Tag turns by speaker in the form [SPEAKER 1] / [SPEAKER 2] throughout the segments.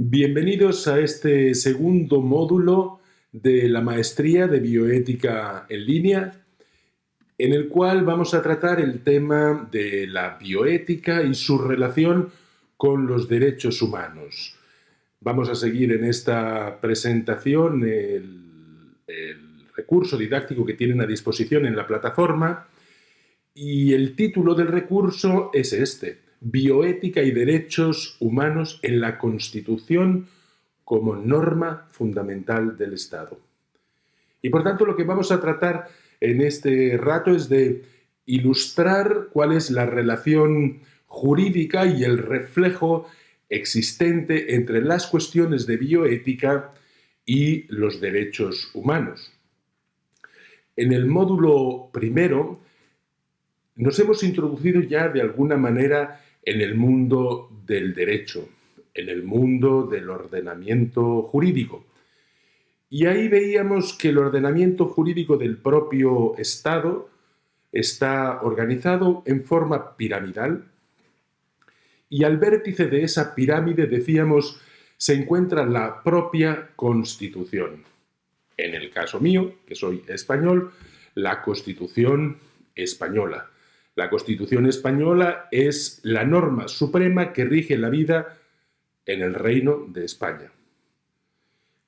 [SPEAKER 1] Bienvenidos a este segundo módulo de la Maestría de Bioética en línea, en el cual vamos a tratar el tema de la bioética y su relación con los derechos humanos. Vamos a seguir en esta presentación el recurso didáctico que tienen a disposición en la plataforma y el título del recurso es este: Bioética y derechos humanos en la Constitución como norma fundamental del Estado. Y por tanto lo que vamos a tratar en este rato es de ilustrar cuál es la relación jurídica y el reflejo existente entre las cuestiones de bioética y los derechos humanos. En el módulo primero nos hemos introducido ya de alguna manera en el mundo del derecho, en el mundo del ordenamiento jurídico. Y ahí veíamos que el ordenamiento jurídico del propio Estado está organizado en forma piramidal y al vértice de esa pirámide, decíamos, se encuentra la propia Constitución. En el caso mío, que soy español, la Constitución española. La Constitución española es la norma suprema que rige la vida en el Reino de España.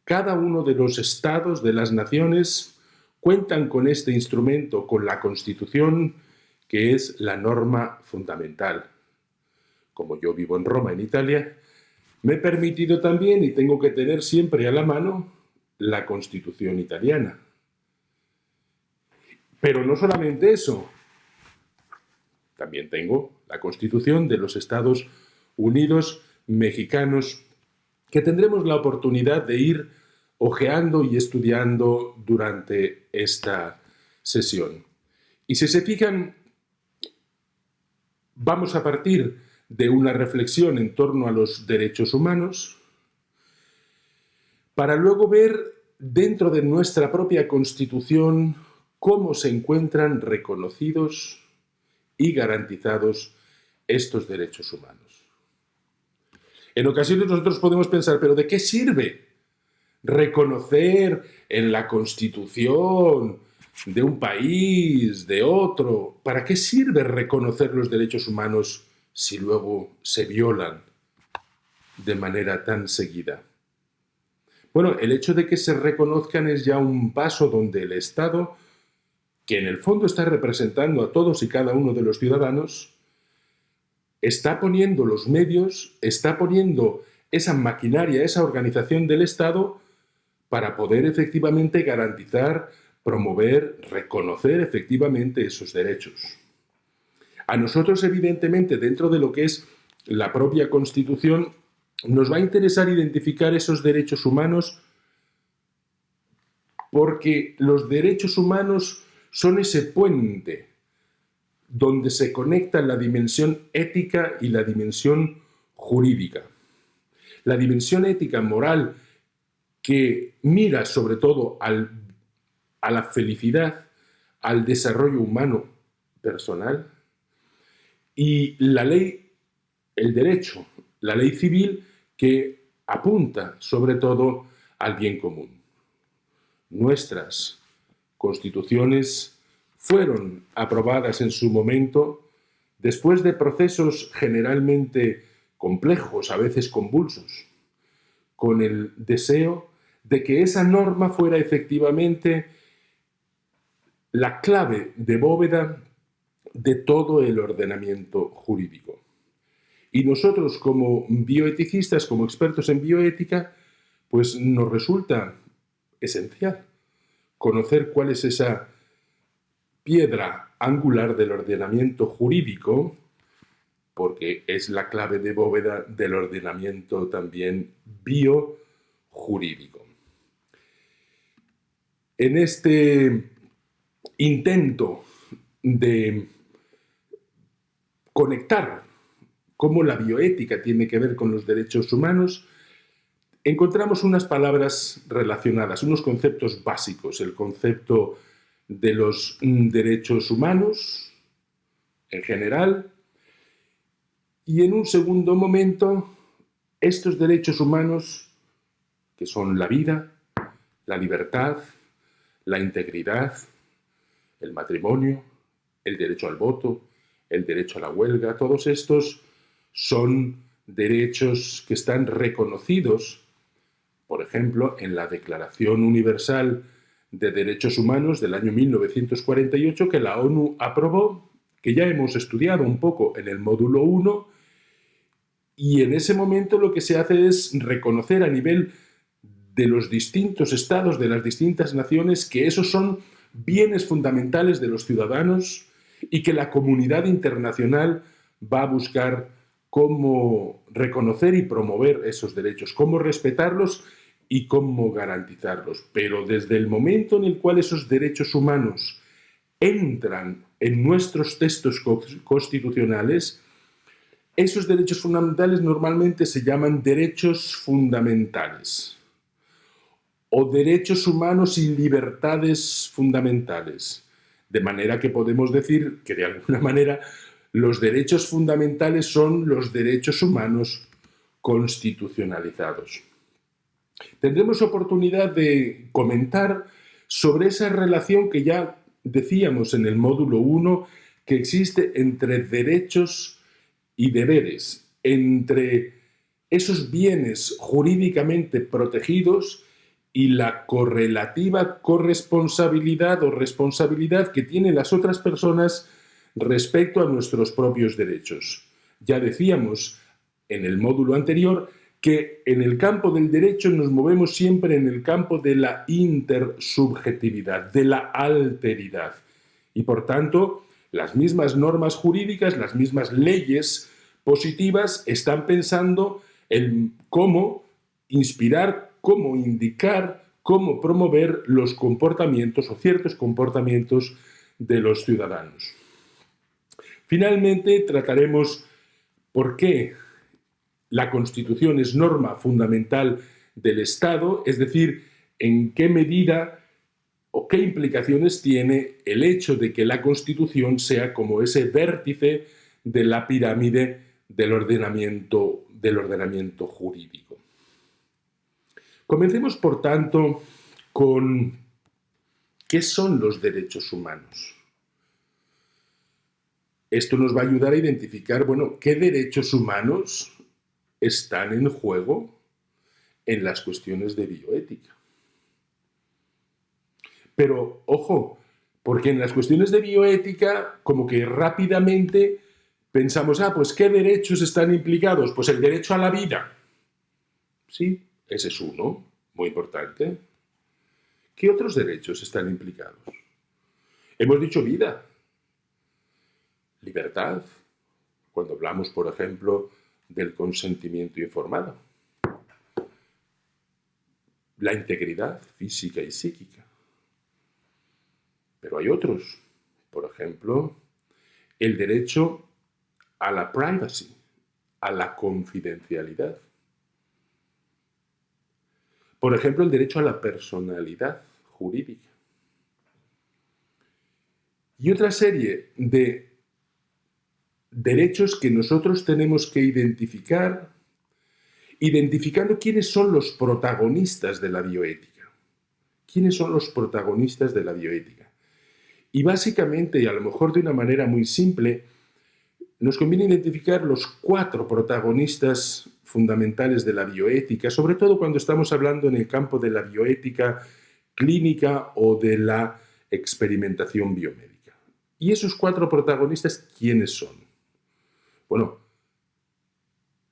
[SPEAKER 1] Cada uno de los estados de las naciones cuentan con este instrumento, con la Constitución, que es la norma fundamental. Como yo vivo en Roma, en Italia, me he permitido también, y tengo que tener siempre a la mano, la Constitución italiana. Pero no solamente eso, también tengo la Constitución de los Estados Unidos mexicanos, que tendremos la oportunidad de ir hojeando y estudiando durante esta sesión. Y si se fijan, vamos a partir de una reflexión en torno a los derechos humanos, para luego ver dentro de nuestra propia Constitución cómo se encuentran reconocidos y garantizados estos derechos humanos. En ocasiones nosotros podemos pensar, ¿pero de qué sirve reconocer en la Constitución de un país, de otro? ¿Para qué sirve reconocer los derechos humanos si luego se violan de manera tan seguida? Bueno, el hecho de que se reconozcan es ya un paso donde el Estado, que en el fondo está representando a todos y cada uno de los ciudadanos, está poniendo los medios, está poniendo esa maquinaria, esa organización del Estado para poder efectivamente garantizar, promover, reconocer efectivamente esos derechos. A nosotros, evidentemente, dentro de lo que es la propia Constitución, nos va a interesar identificar esos derechos humanos porque los derechos humanos son ese puente donde se conecta la dimensión ética y la dimensión jurídica. La dimensión ética, moral, que mira sobre todo a la felicidad, al desarrollo humano personal, y la ley, el derecho, la ley civil, que apunta sobre todo al bien común. Nuestras constituciones fueron aprobadas en su momento después de procesos generalmente complejos, a veces convulsos, con el deseo de que esa norma fuera efectivamente la clave de bóveda de todo el ordenamiento jurídico. Y nosotros, como bioeticistas, como expertos en bioética, pues nos resulta esencial conocer cuál es esa piedra angular del ordenamiento jurídico, porque es la clave de bóveda del ordenamiento también biojurídico. En este intento de conectar cómo la bioética tiene que ver con los derechos humanos, encontramos unas palabras relacionadas, unos conceptos básicos: el concepto de los derechos humanos en general, y en un segundo momento estos derechos humanos, que son la vida, la libertad, la integridad, el matrimonio, el derecho al voto, el derecho a la huelga, todos estos son derechos que están reconocidos, por ejemplo, en la Declaración Universal de Derechos Humanos del año 1948 que la ONU aprobó, que ya hemos estudiado un poco en el módulo 1, y en ese momento lo que se hace es reconocer a nivel de los distintos estados, de las distintas naciones, que esos son bienes fundamentales de los ciudadanos y que la comunidad internacional va a buscar cómo reconocer y promover esos derechos, cómo respetarlos y cómo garantizarlos. Pero desde el momento en el cual esos derechos humanos entran en nuestros textos constitucionales, esos derechos fundamentales normalmente se llaman derechos fundamentales o derechos humanos y libertades fundamentales. De manera que podemos decir que de alguna manera los derechos fundamentales son los derechos humanos constitucionalizados. Tendremos oportunidad de comentar sobre esa relación que ya decíamos en el módulo 1 que existe entre derechos y deberes, entre esos bienes jurídicamente protegidos y la correlativa corresponsabilidad o responsabilidad que tienen las otras personas respecto a nuestros propios derechos. Ya decíamos en el módulo anterior que en el campo del derecho nos movemos siempre en el campo de la intersubjetividad, de la alteridad. Y por tanto, las mismas normas jurídicas, las mismas leyes positivas están pensando en cómo inspirar, cómo indicar, cómo promover los comportamientos o ciertos comportamientos de los ciudadanos. Finalmente, trataremos por qué la Constitución es norma fundamental del Estado, es decir, en qué medida o qué implicaciones tiene el hecho de que la Constitución sea como ese vértice de la pirámide del ordenamiento jurídico. Comencemos, por tanto, con ¿qué son los derechos humanos? Esto nos va a ayudar a identificar, qué derechos humanos están en juego en las cuestiones de bioética. Pero, ojo, porque en las cuestiones de bioética, como que rápidamente pensamos, pues ¿qué derechos están implicados? Pues el derecho a la vida. Sí, ese es uno, muy importante. ¿Qué otros derechos están implicados? Hemos dicho vida, libertad, cuando hablamos, por ejemplo, del consentimiento informado, la integridad física y psíquica. Pero hay otros, por ejemplo, el derecho a la privacy, a la confidencialidad. Por ejemplo, el derecho a la personalidad jurídica. Y otra serie de derechos que nosotros tenemos que identificar, identificando quiénes son los protagonistas de la bioética. ¿Quiénes son los protagonistas de la bioética? Y básicamente, y a lo mejor de una manera muy simple, nos conviene identificar los 4 protagonistas fundamentales de la bioética, sobre todo cuando estamos hablando en el campo de la bioética clínica o de la experimentación biomédica. ¿Y esos 4 protagonistas quiénes son? Bueno,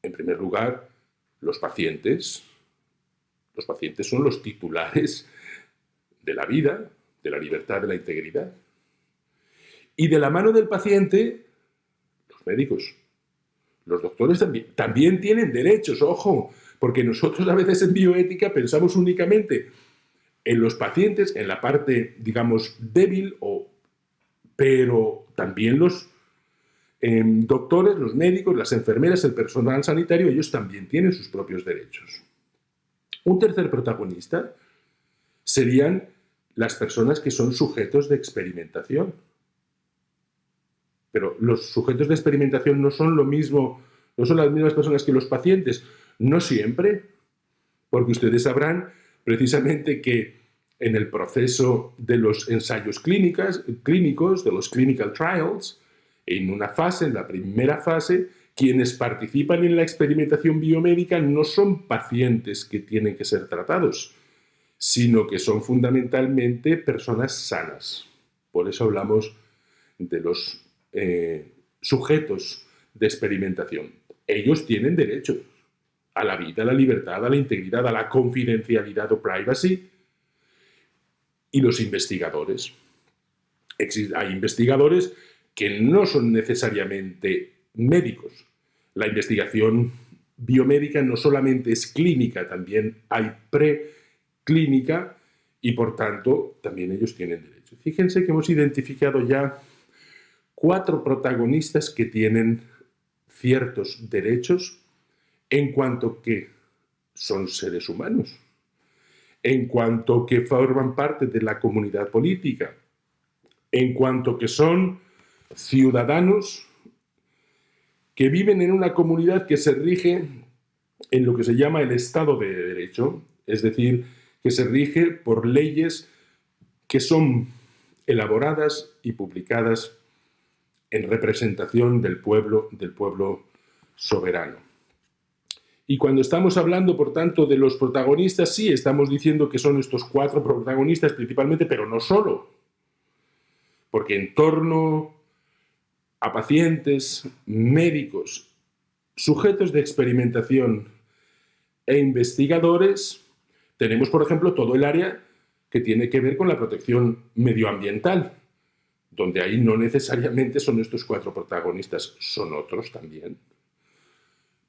[SPEAKER 1] en primer lugar, los pacientes. Los pacientes son los titulares de la vida, de la libertad, de la integridad. Y de la mano del paciente, los médicos. Los doctores también tienen derechos, ojo, porque nosotros a veces en bioética pensamos únicamente en los pacientes, en la parte, digamos, débil, pero también los doctores, los médicos, las enfermeras, el personal sanitario, ellos también tienen sus propios derechos. Un tercer protagonista serían las personas que son sujetos de experimentación. Pero los sujetos de experimentación no son lo mismo, no son las mismas personas que los pacientes. No siempre, porque ustedes sabrán precisamente que en el proceso de los ensayos clínicos, de los clinical trials, en una fase, en la primera fase, quienes participan en la experimentación biomédica no son pacientes que tienen que ser tratados, sino que son fundamentalmente personas sanas. Por eso hablamos de los sujetos de experimentación. Ellos tienen derecho a la vida, a la libertad, a la integridad, a la confidencialidad o privacy. Y los investigadores. Hay investigadores que no son necesariamente médicos. La investigación biomédica no solamente es clínica, también hay preclínica y por tanto también ellos tienen derecho. Fíjense que hemos identificado ya 4 protagonistas que tienen ciertos derechos en cuanto que son seres humanos, en cuanto que forman parte de la comunidad política, en cuanto que son ciudadanos que viven en una comunidad que se rige en lo que se llama el Estado de Derecho, es decir, que se rige por leyes que son elaboradas y publicadas en representación del pueblo soberano. Y cuando estamos hablando, por tanto, de los protagonistas, sí, estamos diciendo que son estos 4 protagonistas principalmente, pero no solo. Porque en torno a pacientes, médicos, sujetos de experimentación e investigadores, tenemos, por ejemplo, todo el área que tiene que ver con la protección medioambiental, donde ahí no necesariamente son estos 4 protagonistas, son otros también.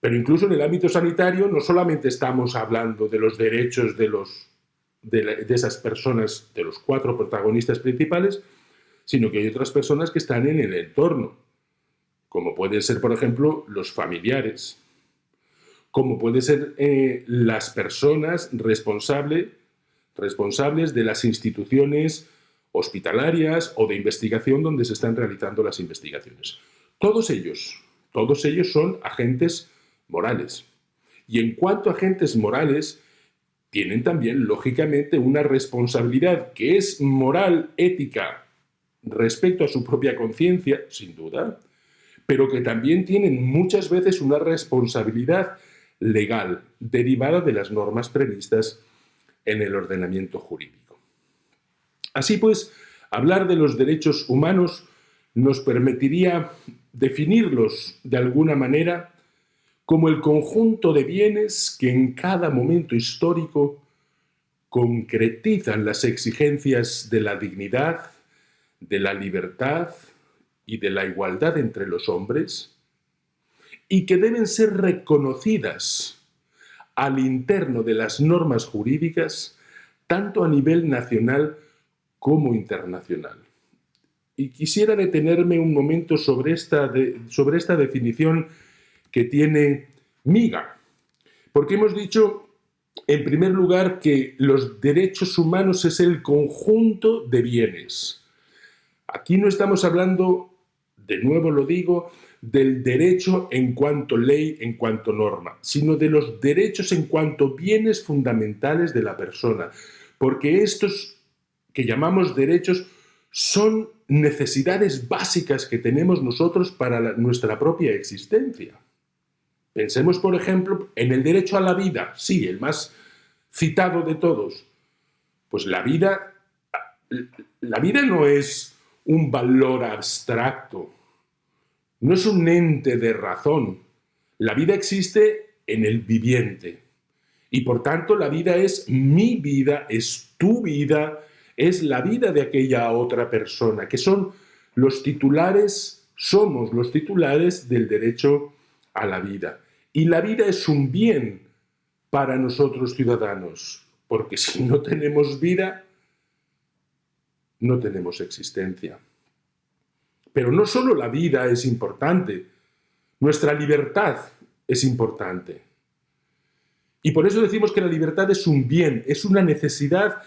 [SPEAKER 1] Pero incluso en el ámbito sanitario no solamente estamos hablando de los derechos de esas personas, de los 4 protagonistas principales, sino que hay otras personas que están en el entorno, como pueden ser, por ejemplo, los familiares, como pueden ser las personas responsables de las instituciones hospitalarias o de investigación donde se están realizando las investigaciones. Todos ellos son agentes morales. Y en cuanto a agentes morales, tienen también, lógicamente, una responsabilidad que es moral, ética, respecto a su propia conciencia, sin duda, pero que también tienen muchas veces una responsabilidad legal derivada de las normas previstas en el ordenamiento jurídico. Así pues, hablar de los derechos humanos nos permitiría definirlos de alguna manera como el conjunto de bienes que en cada momento histórico concretizan las exigencias de la dignidad, de la libertad y de la igualdad entre los hombres, y que deben ser reconocidas al interno de las normas jurídicas, tanto a nivel nacional como internacional. Y quisiera detenerme un momento sobre esta definición que tiene Miga, porque hemos dicho, en primer lugar, que los derechos humanos es el conjunto de bienes. Aquí no estamos hablando, de nuevo lo digo, del derecho en cuanto ley, en cuanto norma, sino de los derechos en cuanto bienes fundamentales de la persona, porque estos que llamamos derechos son necesidades básicas que tenemos nosotros para nuestra propia existencia. Pensemos, por ejemplo, en el derecho a la vida, sí, el más citado de todos. Pues la vida no es un valor abstracto, no es un ente de razón. La vida existe en el viviente. Y por tanto la vida es mi vida, es tu vida, es la vida de aquella otra persona, que son los titulares, somos los titulares del derecho a la vida. Y la vida es un bien para nosotros ciudadanos, porque si no tenemos vida, no tenemos existencia. Pero no solo la vida es importante, nuestra libertad es importante. Y por eso decimos que la libertad es un bien, es una necesidad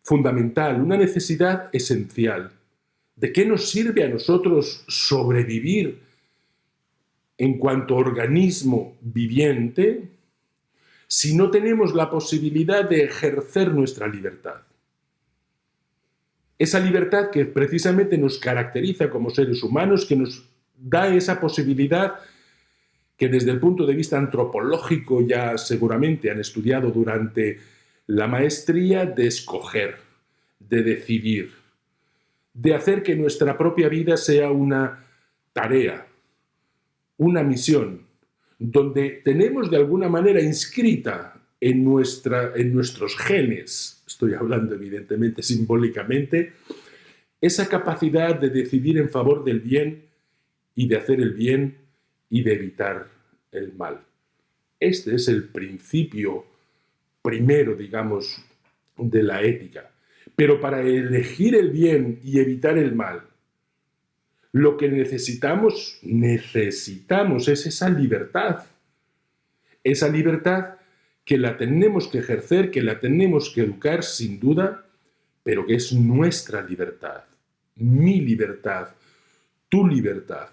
[SPEAKER 1] fundamental, una necesidad esencial. ¿De qué nos sirve a nosotros sobrevivir en cuanto organismo viviente si no tenemos la posibilidad de ejercer nuestra libertad. Esa libertad que precisamente nos caracteriza como seres humanos, que nos da esa posibilidad que desde el punto de vista antropológico ya seguramente han estudiado durante la maestría, de escoger, de decidir, de hacer que nuestra propia vida sea una tarea, una misión, donde tenemos de alguna manera inscrita en nuestros genes, estoy hablando evidentemente simbólicamente, esa capacidad de decidir en favor del bien y de hacer el bien y de evitar el mal. Este es el principio primero, digamos, de la ética. Pero para elegir el bien y evitar el mal, lo que necesitamos es esa libertad. Esa libertad que la tenemos que ejercer, que la tenemos que educar sin duda, pero que es nuestra libertad, mi libertad, tu libertad.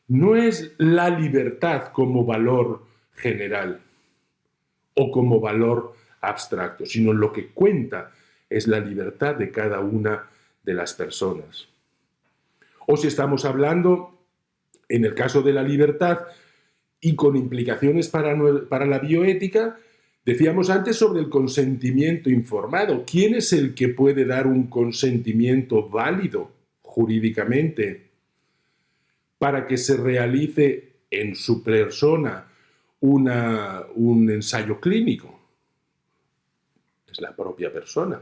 [SPEAKER 1] No es la libertad como valor general o como valor abstracto, sino lo que cuenta es la libertad de cada una de las personas. O si estamos hablando, en el caso de la libertad y con implicaciones para la bioética, decíamos antes sobre el consentimiento informado. ¿Quién es el que puede dar un consentimiento válido jurídicamente para que se realice en su persona un ensayo clínico? Es la propia persona.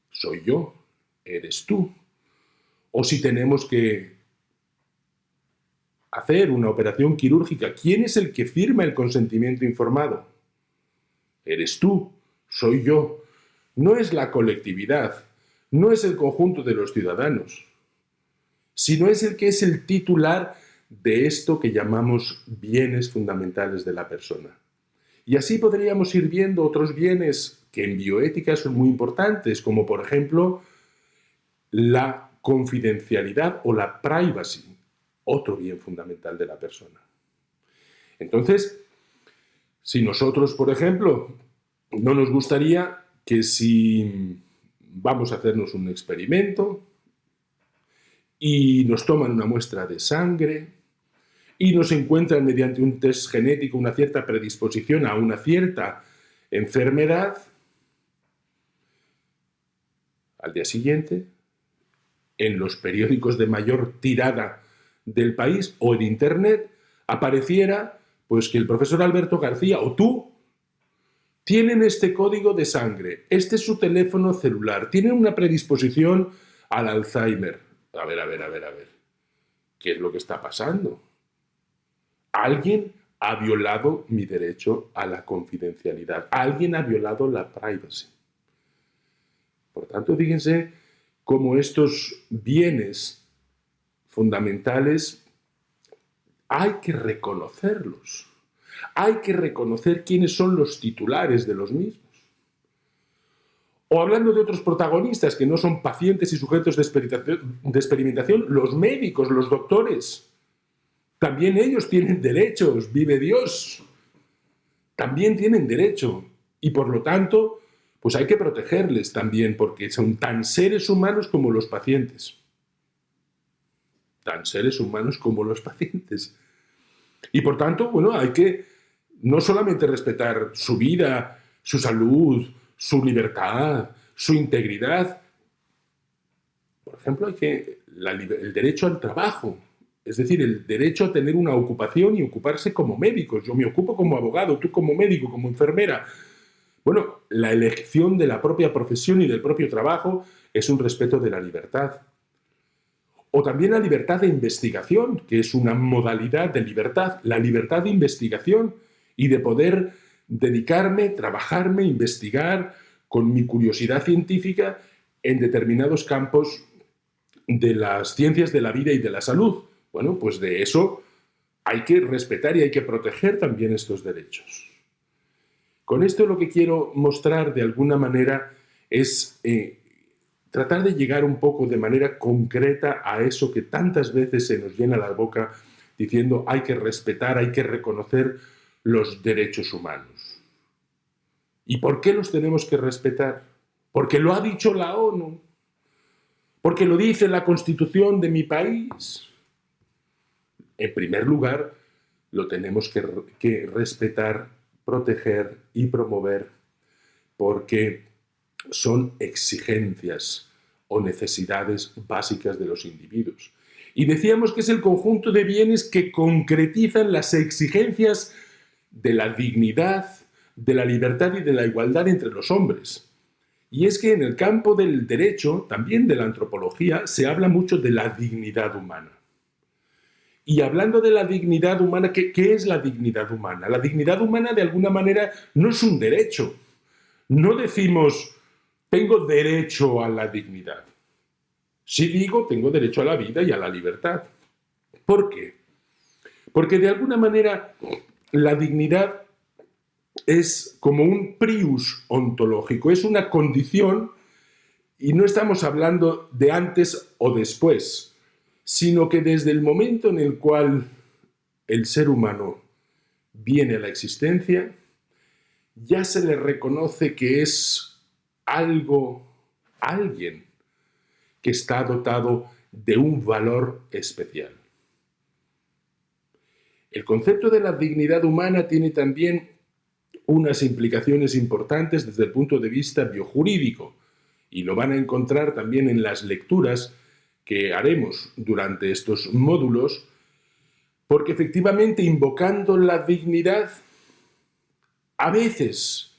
[SPEAKER 1] Soy yo, eres tú. O si tenemos que hacer una operación quirúrgica, ¿quién es el que firma el consentimiento informado? Eres tú, soy yo. No es la colectividad, no es el conjunto de los ciudadanos, sino es el que es el titular de esto que llamamos bienes fundamentales de la persona. Y así podríamos ir viendo otros bienes que en bioética son muy importantes, como por ejemplo la confidencialidad o la privacy, otro bien fundamental de la persona. Entonces, si nosotros, por ejemplo, no nos gustaría que si vamos a hacernos un experimento y nos toman una muestra de sangre y nos encuentran mediante un test genético una cierta predisposición a una cierta enfermedad, al día siguiente, en los periódicos de mayor tirada del país o en Internet, apareciera pues que el profesor Alberto García o tú tienen este código de sangre, este es su teléfono celular, tienen una predisposición al Alzheimer. A ver. ¿Qué es lo que está pasando? Alguien ha violado mi derecho a la confidencialidad. Alguien ha violado la privacy. Por tanto, fíjense cómo estos bienes fundamentales hay que reconocerlos. Hay que reconocer quiénes son los titulares de los mismos. O hablando de otros protagonistas que no son pacientes y sujetos de experimentación, los médicos, los doctores. También ellos tienen derechos, vive Dios. También tienen derecho. Y por lo tanto, pues hay que protegerles también, porque son tan seres humanos como los pacientes. Tan seres humanos como los pacientes. Y por tanto, bueno, hay que no solamente respetar su vida, su salud, su libertad, su integridad. Por ejemplo, hay que el derecho al trabajo, es decir, el derecho a tener una ocupación y ocuparse como médicos. Yo me ocupo como abogado, tú como médico, como enfermera. Bueno, la elección de la propia profesión y del propio trabajo es un respeto de la libertad. O también la libertad de investigación, que es una modalidad de libertad, la libertad de investigación y de poder dedicarme, trabajarme, investigar con mi curiosidad científica en determinados campos de las ciencias de la vida y de la salud. Bueno, pues de eso hay que respetar y hay que proteger también estos derechos. Con esto lo que quiero mostrar de alguna manera es tratar de llegar un poco de manera concreta a eso que tantas veces se nos llena la boca diciendo hay que respetar, hay que reconocer los derechos humanos. ¿Y por qué los tenemos que respetar? Porque lo ha dicho la ONU, porque lo dice la Constitución de mi país. En primer lugar, lo tenemos que respetar, proteger y promover porque son exigencias o necesidades básicas de los individuos. Y decíamos que es el conjunto de bienes que concretizan las exigencias de la dignidad, de la libertad y de la igualdad entre los hombres. Y es que en el campo del derecho, también de la antropología, se habla mucho de la dignidad humana. Y hablando de la dignidad humana, ¿qué es la dignidad humana? La dignidad humana, de alguna manera, no es un derecho. No decimos, tengo derecho a la dignidad. Sí digo, tengo derecho a la vida y a la libertad. ¿Por qué? Porque de alguna manera la dignidad es como un prius ontológico, es una condición y no estamos hablando de antes o después, sino que desde el momento en el cual el ser humano viene a la existencia, ya se le reconoce que es algo, alguien que está dotado de un valor especial. El concepto de la dignidad humana tiene también unas implicaciones importantes desde el punto de vista biojurídico y lo van a encontrar también en las lecturas que haremos durante estos módulos, porque efectivamente invocando la dignidad a veces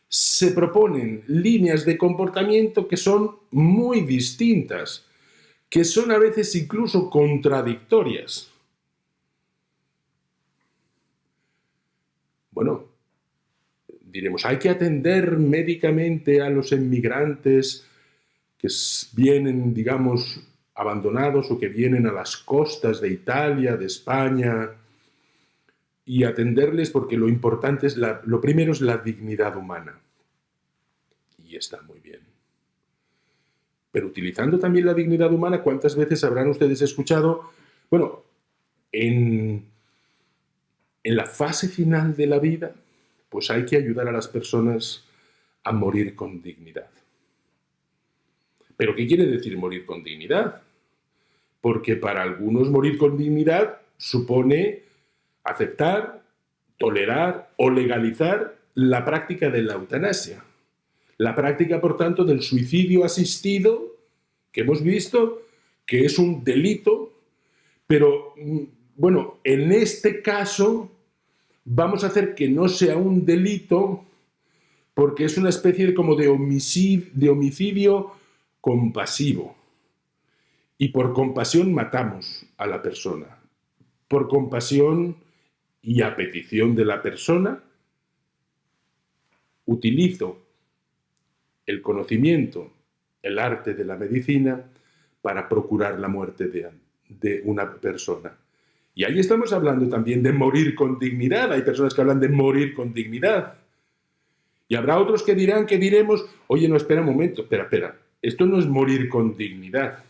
[SPEAKER 1] se proponen líneas de comportamiento que son muy distintas, que son a veces incluso contradictorias. Bueno, diremos, hay que atender médicamente a los inmigrantes que vienen, digamos, abandonados o que vienen a las costas de Italia, de España, y atenderles porque lo importante es, lo primero es la dignidad humana. Y está muy bien. Pero utilizando también la dignidad humana, ¿cuántas veces habrán ustedes escuchado? Bueno, en la fase final de la vida, pues hay que ayudar a las personas a morir con dignidad. ¿Pero qué quiere decir morir con dignidad? Porque para algunos morir con dignidad supone aceptar, tolerar o legalizar la práctica de la eutanasia. La práctica, por tanto, del suicidio asistido, que hemos visto que es un delito, pero, bueno, en este caso vamos a hacer que no sea un delito porque es una especie de homicidio compasivo. Y por compasión matamos a la persona. Por compasión y a petición de la persona, utilizo el conocimiento, el arte de la medicina para procurar la muerte de una persona. Y ahí estamos hablando también de morir con dignidad. Hay personas que hablan de morir con dignidad. Y habrá otros que diremos, oye, no, espera un momento, espera, esto no es morir con dignidad.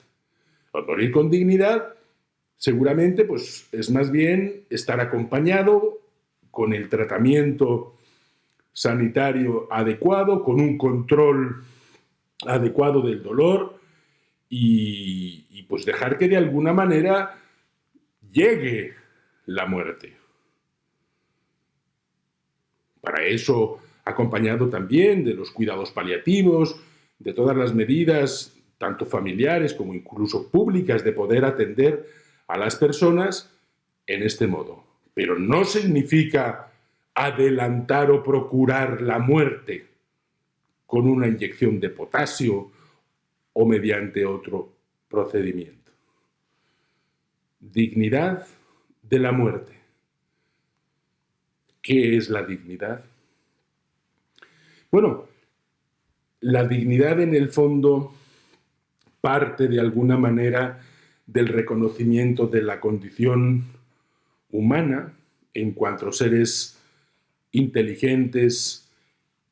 [SPEAKER 1] Morir con dignidad seguramente pues, es más bien estar acompañado con el tratamiento sanitario adecuado, con un control adecuado del dolor y pues dejar que de alguna manera llegue la muerte. Para eso, acompañado también de los cuidados paliativos, de todas las medidas, tanto familiares como incluso públicas, de poder atender a las personas en este modo. Pero no significa adelantar o procurar la muerte con una inyección de potasio o mediante otro procedimiento. Dignidad de la muerte. ¿Qué es la dignidad? Bueno, la dignidad en el fondo parte de alguna manera del reconocimiento de la condición humana en cuanto a seres inteligentes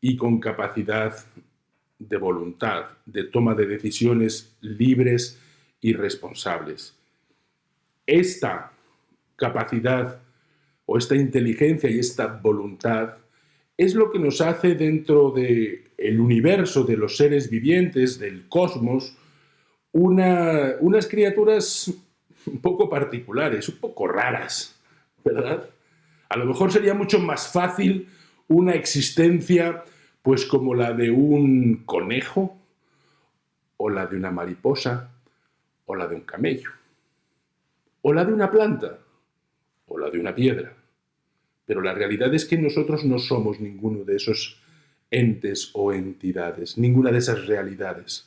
[SPEAKER 1] y con capacidad de voluntad, de toma de decisiones libres y responsables. Esta capacidad o esta inteligencia y esta voluntad es lo que nos hace dentro del universo de los seres vivientes, del cosmos, unas criaturas un poco particulares, un poco raras, ¿verdad? A lo mejor sería mucho más fácil una existencia pues como la de un conejo, o la de una mariposa, o la de un camello, o la de una planta, o la de una piedra. Pero la realidad es que nosotros no somos ninguno de esos entes o entidades, ninguna de esas realidades.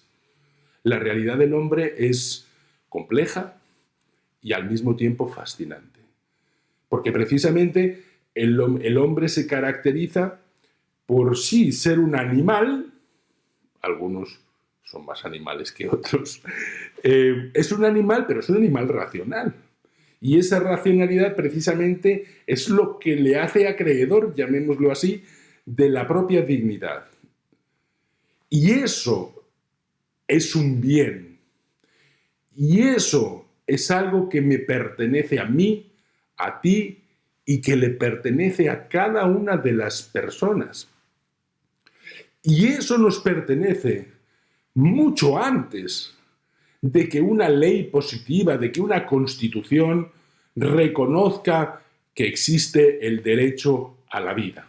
[SPEAKER 1] La realidad del hombre es compleja y al mismo tiempo fascinante. Porque precisamente el hombre se caracteriza por sí ser un animal, algunos son más animales que otros, es un animal, pero es un animal racional. Y esa racionalidad precisamente es lo que le hace acreedor, llamémoslo así, de la propia dignidad. Y eso es un bien. Y eso es algo que me pertenece a mí, a ti, y que le pertenece a cada una de las personas. Y eso nos pertenece mucho antes de que una ley positiva, de que una constitución reconozca que existe el derecho a la vida.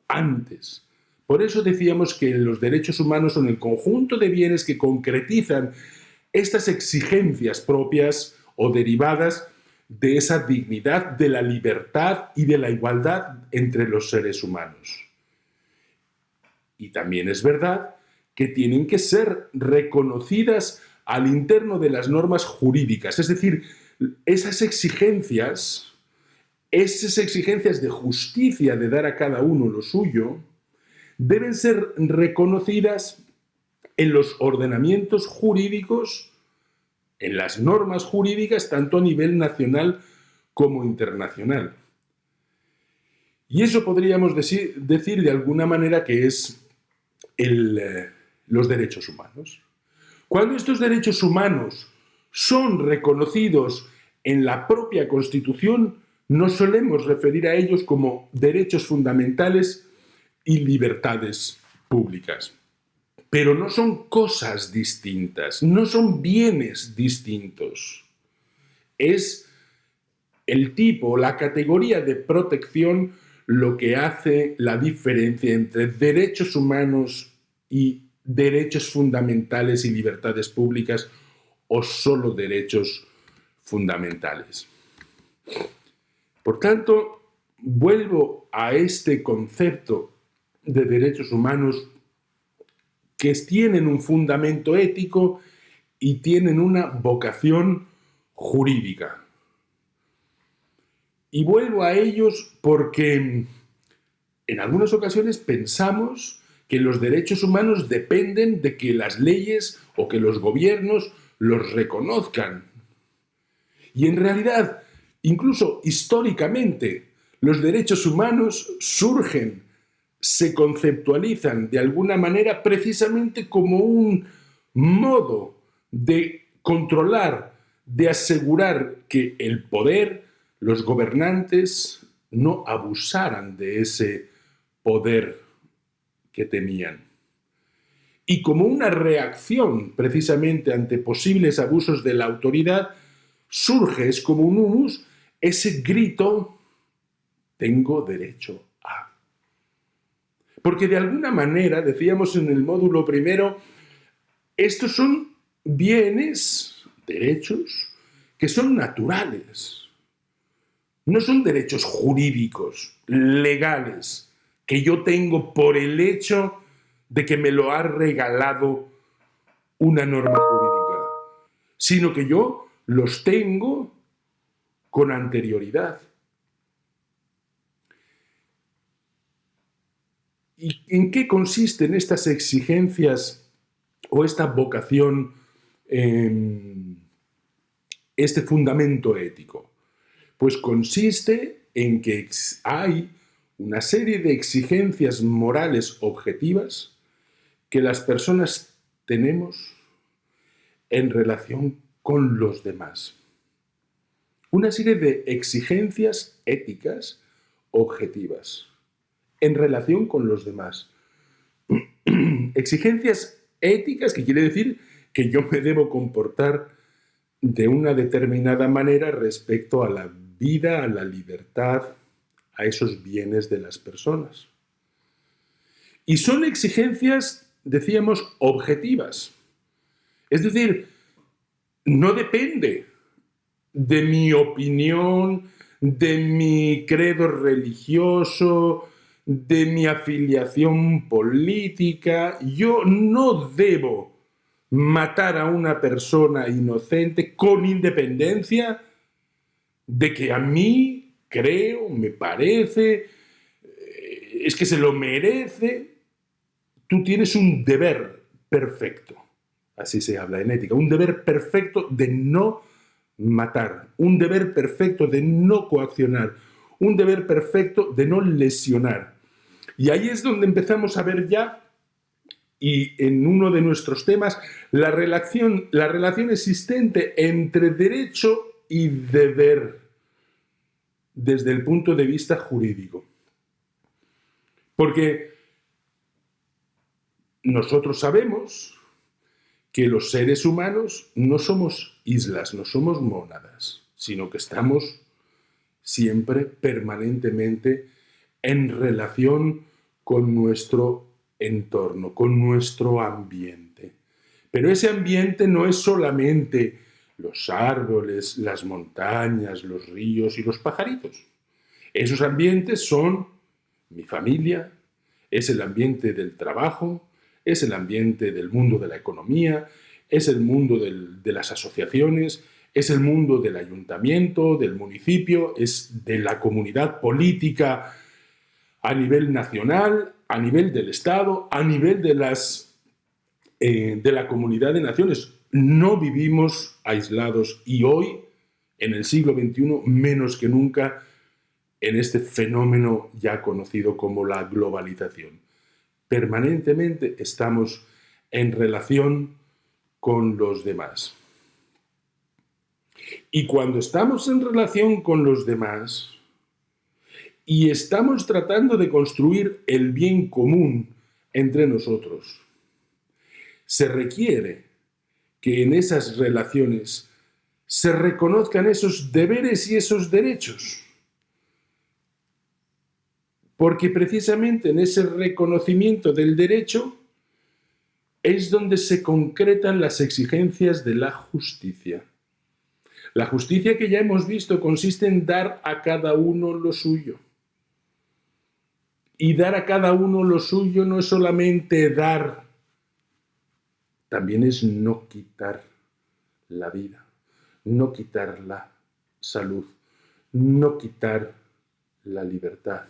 [SPEAKER 1] Antes. Por eso decíamos que los derechos humanos son el conjunto de bienes que concretizan estas exigencias propias o derivadas de esa dignidad, de la libertad y de la igualdad entre los seres humanos. Y también es verdad que tienen que ser reconocidas al interno de las normas jurídicas, es decir, esas exigencias de justicia, de dar a cada uno lo suyo, deben ser reconocidas en los ordenamientos jurídicos, en las normas jurídicas, tanto a nivel nacional como internacional. Y eso podríamos decir de alguna manera que es los derechos humanos. Cuando estos derechos humanos son reconocidos en la propia Constitución, nos solemos referir a ellos como derechos fundamentales y libertades públicas. Pero no son cosas distintas, no son bienes distintos. Es el tipo, la categoría de protección lo que hace la diferencia entre derechos humanos y derechos fundamentales y libertades públicas o solo derechos fundamentales. Por tanto, vuelvo a este concepto de derechos humanos que tienen un fundamento ético y tienen una vocación jurídica. Y vuelvo a ellos porque en algunas ocasiones pensamos que los derechos humanos dependen de que las leyes o que los gobiernos los reconozcan. Y en realidad, incluso históricamente, los derechos humanos surgen, se conceptualizan de alguna manera precisamente como un modo de controlar, de asegurar que el poder, los gobernantes, no abusaran de ese poder que tenían. Y como una reacción precisamente ante posibles abusos de la autoridad, surge, es como un humus, ese grito, tengo derecho a. Porque de alguna manera, decíamos en el módulo primero, estos son bienes, derechos, que son naturales. No son derechos jurídicos, legales, que yo tengo por el hecho de que me lo ha regalado una norma jurídica, sino que yo los tengo con anterioridad. ¿Y en qué consisten estas exigencias o esta vocación, este fundamento ético? Pues consiste en que hay una serie de exigencias morales objetivas que las personas tenemos en relación con los demás. Una serie de exigencias éticas objetivas. en relación con los demás. Exigencias éticas, que quiere decir que yo me debo comportar de una determinada manera respecto a la vida, a la libertad, a esos bienes de las personas. Y son exigencias, decíamos, objetivas. Es decir, no depende de mi opinión, de mi credo religioso, de mi afiliación política. Yo no debo matar a una persona inocente con independencia de que a mí creo, me parece, es que se lo merece. Tú tienes un deber perfecto, así se habla en ética, un deber perfecto de no matar, un deber perfecto de no coaccionar, un deber perfecto de no lesionar. Y ahí es donde empezamos a ver ya, y en uno de nuestros temas, la relación existente entre derecho y deber desde el punto de vista jurídico. Porque nosotros sabemos que los seres humanos no somos islas, no somos mónadas, sino que estamos siempre, permanentemente, en relación con nuestro entorno, con nuestro ambiente. Pero ese ambiente no es solamente los árboles, las montañas, los ríos y los pajaritos. Esos ambientes son mi familia, es el ambiente del trabajo, es el ambiente del mundo de la economía, es el mundo de las asociaciones, es el mundo del ayuntamiento, del municipio, es de la comunidad política a nivel nacional, a nivel del Estado, a nivel de la comunidad de naciones. No vivimos aislados y hoy, en el siglo XXI, menos que nunca, en este fenómeno ya conocido como la globalización. Permanentemente estamos en relación con los demás. Y cuando estamos en relación con los demás y estamos tratando de construir el bien común entre nosotros, se requiere que en esas relaciones se reconozcan esos deberes y esos derechos. Porque precisamente en ese reconocimiento del derecho es donde se concretan las exigencias de la justicia. La justicia, que ya hemos visto, consiste en dar a cada uno lo suyo. Y dar a cada uno lo suyo no es solamente dar, también es no quitar la vida, no quitar la salud, no quitar la libertad,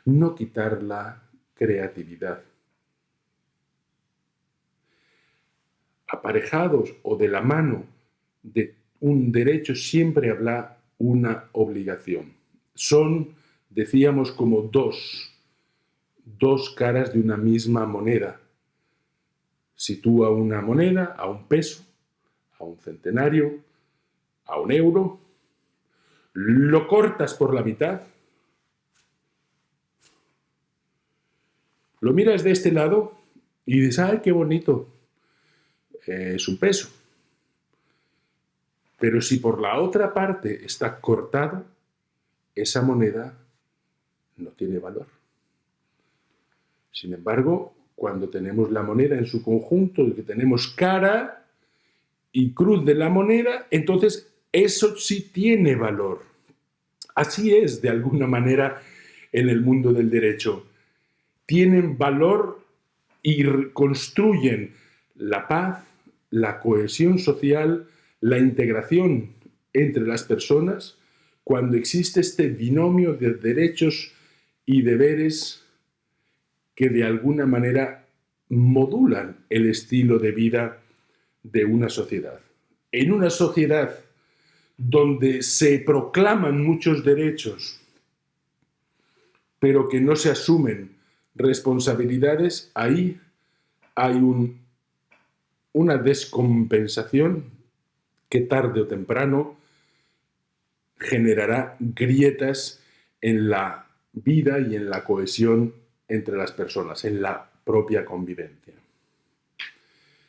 [SPEAKER 1] no quitar la creatividad. Aparejados o de la mano de un derecho siempre habrá una obligación. Son, decíamos, como dos caras de una misma moneda. Sitúa una moneda a un peso, a un centenario, a un euro, lo cortas por la mitad, lo miras de este lado y dices, ¡ay, qué bonito! Es un peso. Pero si por la otra parte está cortado, esa moneda no tiene valor. Sin embargo, cuando tenemos la moneda en su conjunto y que tenemos cara y cruz de la moneda, entonces eso sí tiene valor. Así es, de alguna manera, en el mundo del derecho. Tienen valor y construyen la paz, la cohesión social, la integración entre las personas, cuando existe este binomio de derechos y deberes que de alguna manera modulan el estilo de vida de una sociedad. En una sociedad donde se proclaman muchos derechos, pero que no se asumen responsabilidades, ahí hay una descompensación que tarde o temprano generará grietas en la vida y en la cohesión entre las personas, en la propia convivencia.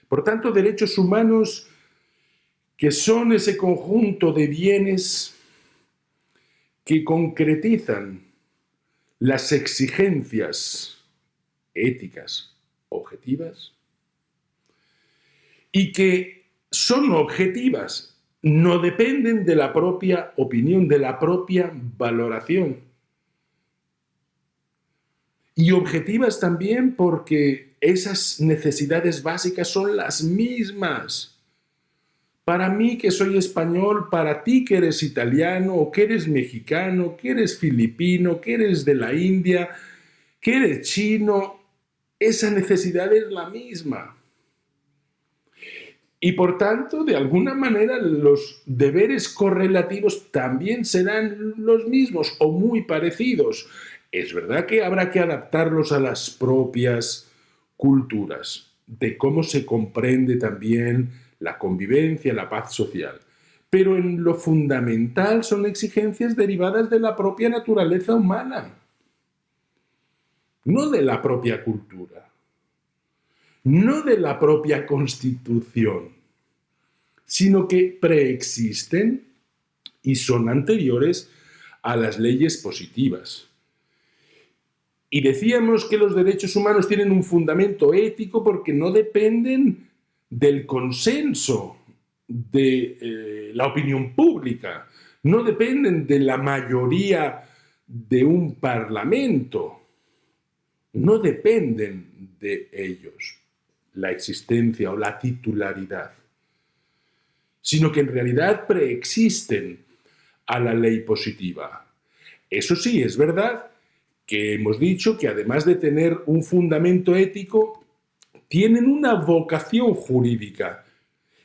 [SPEAKER 1] Por tanto, derechos humanos que son ese conjunto de bienes que concretizan las exigencias éticas objetivas y que son objetivas, no dependen de la propia opinión, de la propia valoración. Y objetivas también porque esas necesidades básicas son las mismas. Para mí que soy español, para ti que eres italiano, o que eres mexicano, que eres filipino, que eres de la India, que eres chino, esa necesidad es la misma. Y por tanto, de alguna manera, los deberes correlativos también serán los mismos o muy parecidos. Es verdad que habrá que adaptarlos a las propias culturas, de cómo se comprende también la convivencia, la paz social. Pero en lo fundamental son exigencias derivadas de la propia naturaleza humana, no de la propia cultura, no de la propia constitución, sino que preexisten y son anteriores a las leyes positivas. Y decíamos que los derechos humanos tienen un fundamento ético porque no dependen del consenso de la opinión pública, no dependen de la mayoría de un parlamento, no dependen de ellos la existencia o la titularidad, sino que en realidad preexisten a la ley positiva. Eso sí, es verdad que hemos dicho que además de tener un fundamento ético, tienen una vocación jurídica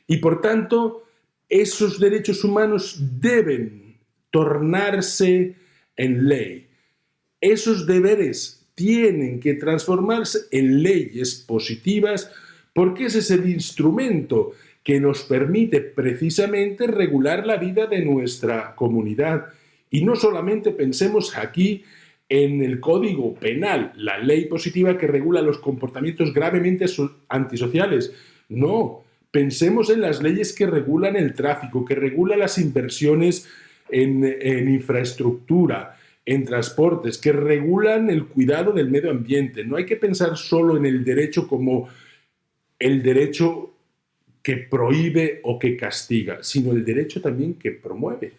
[SPEAKER 1] y por tanto esos derechos humanos deben tornarse en ley. Esos deberes tienen que transformarse en leyes positivas porque ese es el instrumento que nos permite precisamente regular la vida de nuestra comunidad. Y no solamente pensemos aquí en el Código Penal, la ley positiva que regula los comportamientos gravemente antisociales. No, pensemos en las leyes que regulan el tráfico, que regulan las inversiones en infraestructura, en transportes, que regulan el cuidado del medio ambiente. No hay que pensar solo en el derecho como el derecho que prohíbe o que castiga, sino el derecho también que promueve.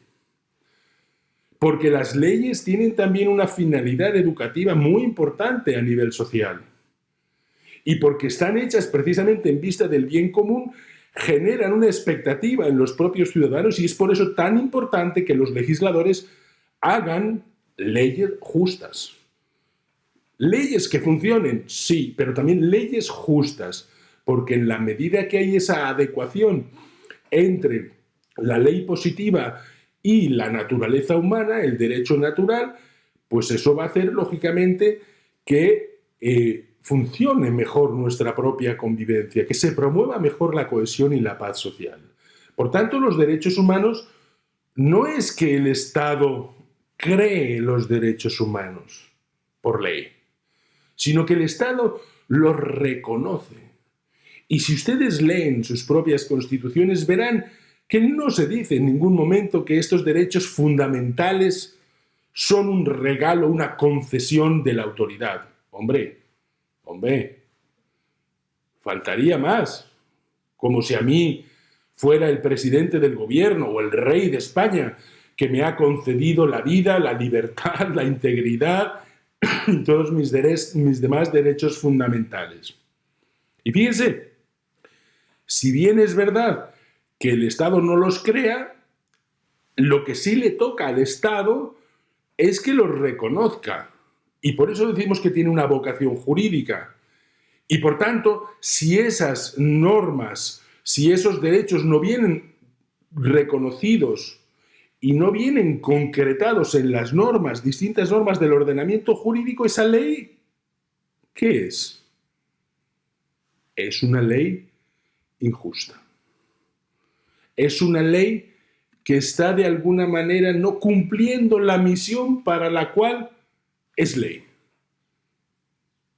[SPEAKER 1] Porque las leyes tienen también una finalidad educativa muy importante a nivel social. Y porque están hechas precisamente en vista del bien común, generan una expectativa en los propios ciudadanos y es por eso tan importante que los legisladores hagan leyes justas. Leyes que funcionen, sí, pero también leyes justas, porque en la medida que hay esa adecuación entre la ley positiva y la naturaleza humana, el derecho natural, pues eso va a hacer, lógicamente, que funcione mejor nuestra propia convivencia, que se promueva mejor la cohesión y la paz social. Por tanto, los derechos humanos no es que el Estado cree los derechos humanos por ley, sino que el Estado los reconoce. Y si ustedes leen sus propias constituciones, verán que no se dice en ningún momento que estos derechos fundamentales son un regalo, una concesión de la autoridad. Hombre, faltaría más. Como si a mí fuera el presidente del gobierno o el rey de España que me ha concedido la vida, la libertad, la integridad y todos mis demás derechos fundamentales. Y fíjense, si bien es verdad que el Estado no los crea, lo que sí le toca al Estado es que los reconozca. Y por eso decimos que tiene una vocación jurídica. Y por tanto, si esas normas, si esos derechos no vienen reconocidos y no vienen concretados en las normas, distintas normas del ordenamiento jurídico, esa ley, ¿qué es? Es una ley injusta. Es una ley que está de alguna manera no cumpliendo la misión para la cual es ley.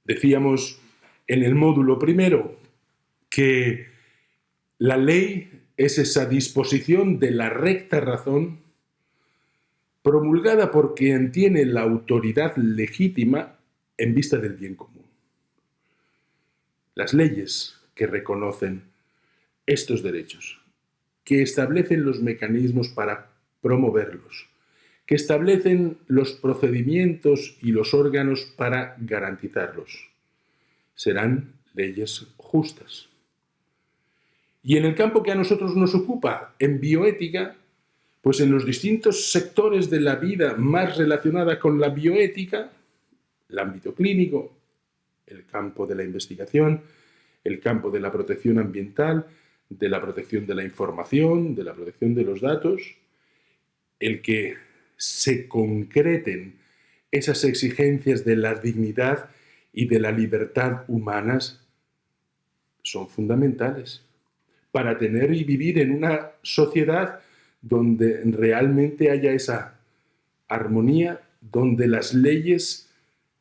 [SPEAKER 1] Decíamos en el módulo primero que la ley es esa disposición de la recta razón promulgada por quien tiene la autoridad legítima en vista del bien común. Las leyes que reconocen estos derechos, que establecen los mecanismos para promoverlos, que establecen los procedimientos y los órganos para garantizarlos, serán leyes justas. Y en el campo que a nosotros nos ocupa, en bioética, pues en los distintos sectores de la vida más relacionada con la bioética, el ámbito clínico, el campo de la investigación, el campo de la protección ambiental, de la protección de la información, de la protección de los datos, el que se concreten esas exigencias de la dignidad y de la libertad humanas son fundamentales para tener y vivir en una sociedad donde realmente haya esa armonía, donde las leyes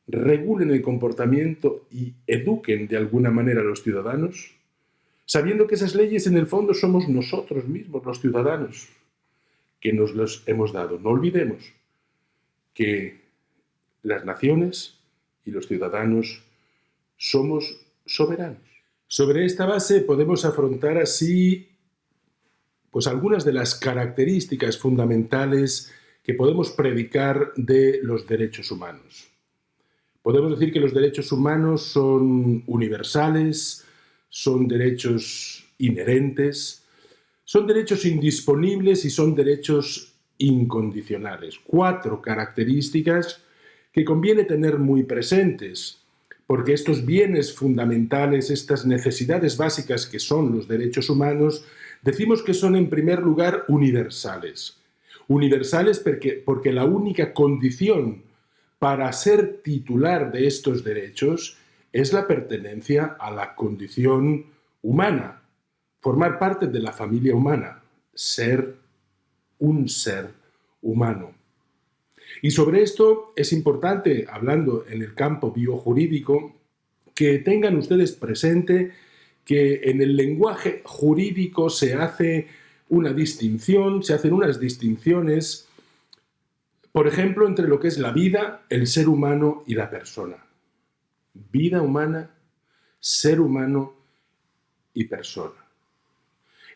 [SPEAKER 1] regulen el comportamiento y eduquen de alguna manera a los ciudadanos, sabiendo que esas leyes en el fondo somos nosotros mismos, los ciudadanos, que nos las hemos dado. No olvidemos que las naciones y los ciudadanos somos soberanos. Sobre esta base podemos afrontar así pues algunas de las características fundamentales que podemos predicar de los derechos humanos. Podemos decir que los derechos humanos son universales, son derechos inherentes, son derechos indisponibles y son derechos incondicionales. 4 características que conviene tener muy presentes, porque estos bienes fundamentales, estas necesidades básicas que son los derechos humanos, decimos que son en primer lugar universales. Universales porque la única condición para ser titular de estos derechos es la pertenencia a la condición humana, formar parte de la familia humana, ser un ser humano. Y sobre esto es importante, hablando en el campo biojurídico, que tengan ustedes presente que en el lenguaje jurídico se hace una distinción, se hacen unas distinciones, por ejemplo, entre lo que es la vida, el ser humano y la persona. Vida humana, ser humano y persona.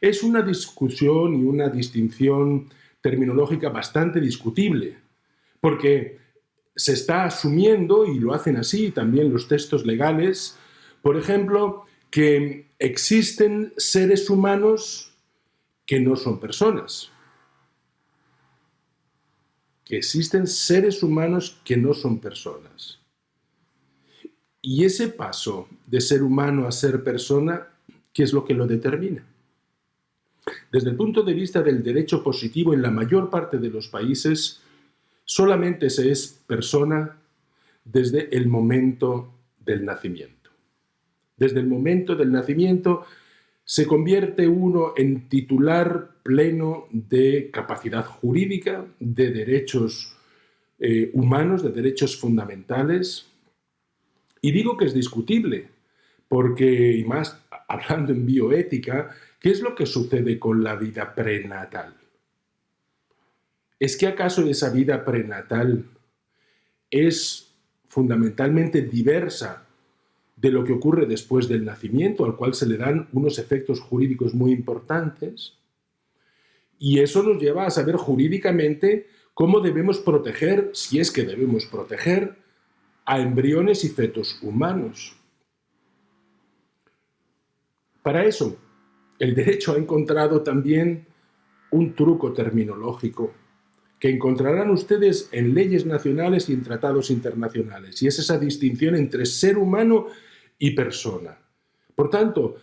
[SPEAKER 1] Es una discusión y una distinción terminológica bastante discutible, porque se está asumiendo, y lo hacen así también los textos legales, por ejemplo, que existen seres humanos que no son personas. Que existen seres humanos que no son personas. Y ese paso de ser humano a ser persona, ¿qué es lo que lo determina? Desde el punto de vista del derecho positivo, en la mayor parte de los países, solamente se es persona desde el momento del nacimiento. Desde el momento del nacimiento se convierte uno en titular pleno de capacidad jurídica, de derechos humanos, de derechos fundamentales. Y digo que es discutible, porque, y más hablando en bioética, ¿qué es lo que sucede con la vida prenatal? ¿Es que acaso esa vida prenatal es fundamentalmente diversa de lo que ocurre después del nacimiento, al cual se le dan unos efectos jurídicos muy importantes? Y eso nos lleva a saber jurídicamente cómo debemos proteger, si es que debemos proteger, a embriones y fetos humanos. Para eso, el derecho ha encontrado también un truco terminológico que encontrarán ustedes en leyes nacionales y en tratados internacionales, y es esa distinción entre ser humano y persona. Por tanto,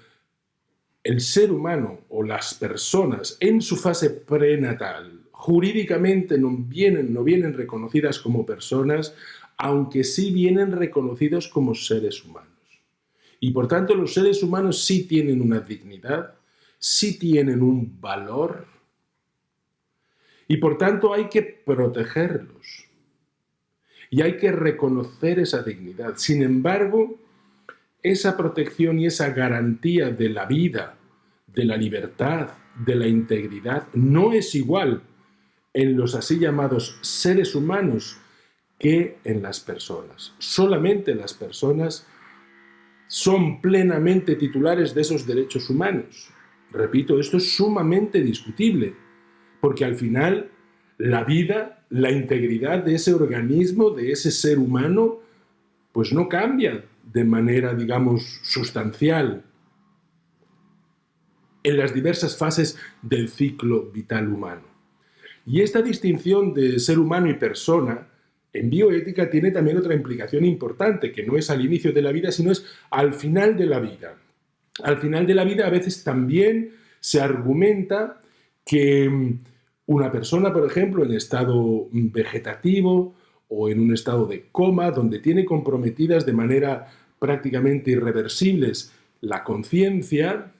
[SPEAKER 1] el ser humano o las personas en su fase prenatal jurídicamente no vienen reconocidas como personas, aunque sí vienen reconocidos como seres humanos. Y por tanto los seres humanos sí tienen una dignidad, sí tienen un valor, y por tanto hay que protegerlos. y hay que reconocer esa dignidad. Sin embargo, esa protección y esa garantía de la vida, de la libertad, de la integridad, no es igual en los así llamados seres humanos que en las personas. Solamente las personas son plenamente titulares de esos derechos humanos. Repito, esto es sumamente discutible, porque al final la vida, la integridad de ese organismo, de ese ser humano, pues no cambia de manera, digamos, sustancial en las diversas fases del ciclo vital humano. Y esta distinción de ser humano y persona en bioética tiene también otra implicación importante, que no es al inicio de la vida, sino es al final de la vida. Al final de la vida a veces también se argumenta que una persona, por ejemplo, en estado vegetativo o en un estado de coma, donde tiene comprometidas de manera prácticamente irreversibles la conciencia,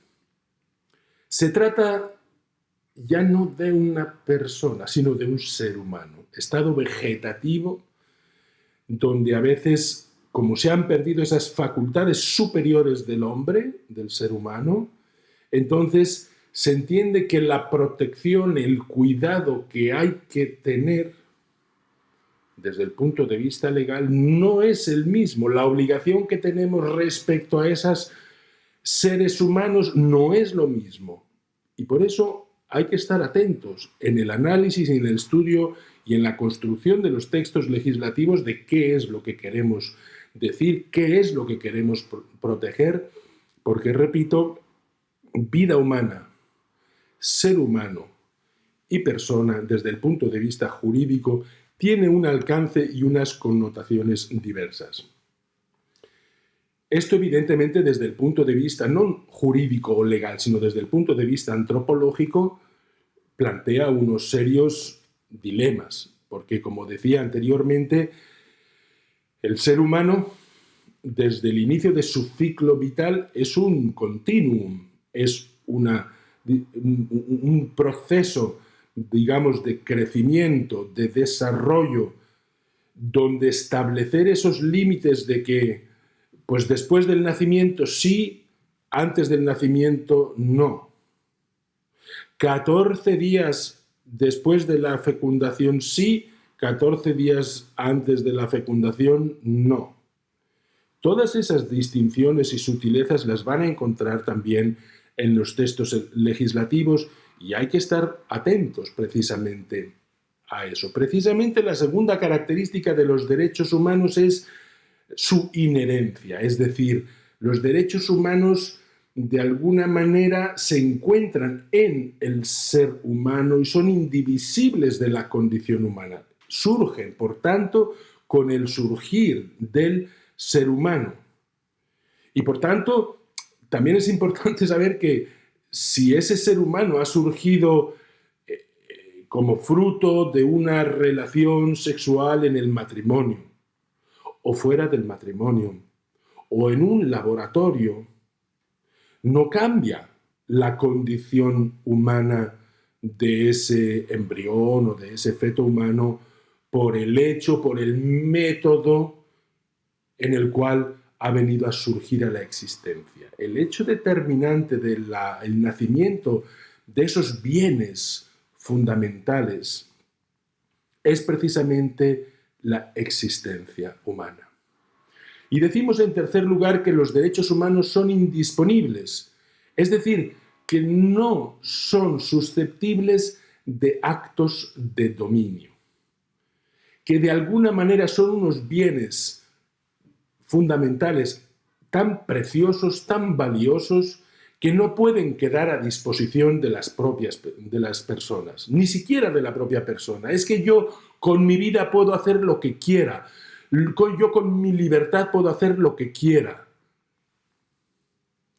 [SPEAKER 1] se trata ya no de una persona, sino de un ser humano. Estado vegetativo, donde a veces, como se han perdido esas facultades superiores del hombre, del ser humano, entonces se entiende que la protección, el cuidado que hay que tener desde el punto de vista legal no es el mismo. La obligación que tenemos respecto a esos seres humanos no es lo mismo. Y por eso hay que estar atentos en el análisis, en el estudio y en la construcción de los textos legislativos de qué es lo que queremos decir, qué es lo que queremos proteger, porque, repito, vida humana, ser humano y persona, desde el punto de vista jurídico, tiene un alcance y unas connotaciones diversas. Esto, evidentemente, desde el punto de vista no jurídico o legal, sino desde el punto de vista antropológico, plantea unos serios dilemas, porque, como decía anteriormente, el ser humano, desde el inicio de su ciclo vital, es un continuum, es un proceso, digamos, de crecimiento, de desarrollo, donde establecer esos límites de que, pues después del nacimiento sí, antes del nacimiento no. 14 días después de la fecundación sí, 14 días antes de la fecundación no. Todas esas distinciones y sutilezas las van a encontrar también en los textos legislativos y hay que estar atentos precisamente a eso. Precisamente la segunda característica de los derechos humanos es su inherencia, es decir, los derechos humanos de alguna manera se encuentran en el ser humano y son indivisibles de la condición humana. Surgen, por tanto, con el surgir del ser humano. Y por tanto, también es importante saber que si ese ser humano ha surgido como fruto de una relación sexual en el matrimonio, o fuera del matrimonio, o en un laboratorio, no cambia la condición humana de ese embrión o de ese feto humano por el hecho, por el método en el cual ha venido a surgir a la existencia. El hecho determinante del nacimiento de esos bienes fundamentales es precisamente la existencia humana. Y decimos en tercer lugar que los derechos humanos son indisponibles, es decir, que no son susceptibles de actos de dominio, que de alguna manera son unos bienes fundamentales tan preciosos, tan valiosos, que no pueden quedar a disposición de las personas, ni siquiera de la propia persona. Es que yo con mi vida puedo hacer lo que quiera, yo con mi libertad puedo hacer lo que quiera.